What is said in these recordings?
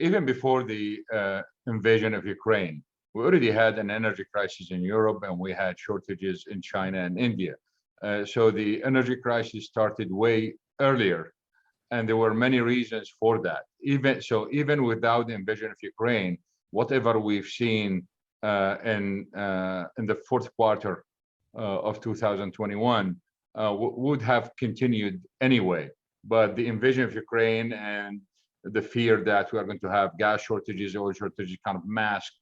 even before the invasion of Ukraine, we already had an energy crisis in Europe, and we had shortages in China and India. So the energy crisis started way earlier, and there were many reasons for that. Even without the invasion of Ukraine, whatever we've seen in the fourth quarter of 2021 would have continued anyway. But the invasion of Ukraine and the fear that we are going to have gas shortages, oil shortages, kind of masked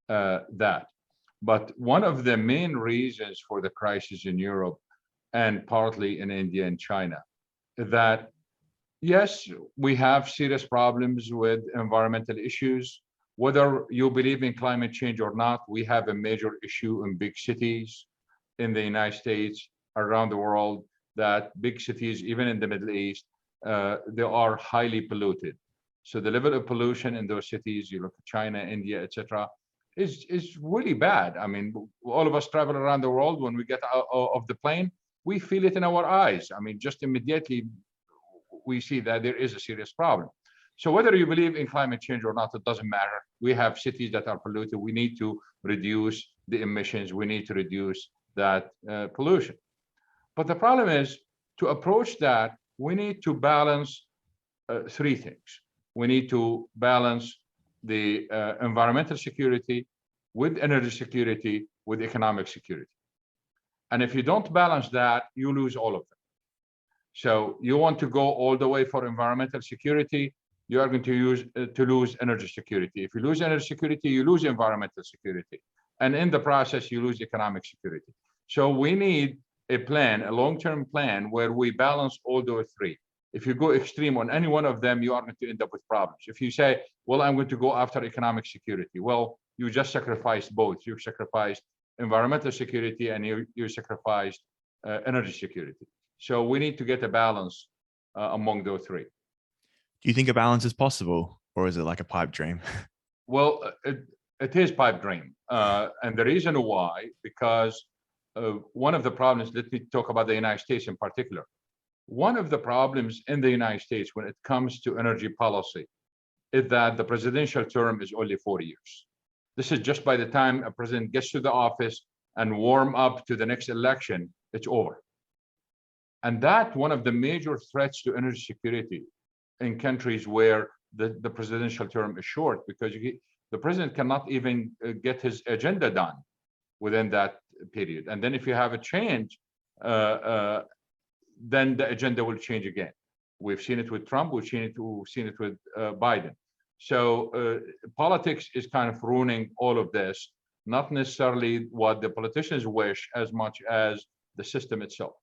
that. But one of the main reasons for the crisis in Europe and partly in India and China is that, yes, we have serious problems with environmental issues. Whether you believe in climate change or not, we have a major issue in big cities in the United States, around the world, that big cities, even in the Middle East, they are highly polluted. So the level of pollution in those cities, you look at China, India, etc., is really bad. I mean, all of us travel around the world. When we get out of the plane, we feel it in our eyes. I mean, just immediately we see that there is a serious problem. So whether you believe in climate change or not, it doesn't matter. We have cities that are polluted. We need to reduce the emissions. We need to reduce that pollution. But the problem is, to approach that, we need to balance three things. We need to balance the environmental security with energy security, with economic security. And if you don't balance that, you lose all of them. So you want to go all the way for environmental security, you are going to lose energy security. If you lose energy security, you lose environmental security. And in the process, you lose economic security. So we need a plan, a long-term plan, where we balance all those three. If you go extreme on any one of them, you are going to end up with problems. If you say, well, I'm going to go after economic security, well, you just sacrificed both. You sacrificed environmental security and you sacrificed energy security. So we need to get a balance among those three. Do you think a balance is possible, or is it like a pipe dream? Well, it is pipe dream. And the reason why, because one of the problems, let me talk about the United States in particular. One of the problems in the United States when it comes to energy policy is that the presidential term is only 4 years. This is just by the time a president gets to the office and warm up to the next election, it's over. And that one of the major threats to energy security in countries where the presidential term is short, because the president cannot even get his agenda done within that period. And then if you have a change, then the agenda will change again. We've seen it with Trump, we've seen it with Biden. So politics is kind of ruining all of this, not necessarily what the politicians wish as much as the system itself.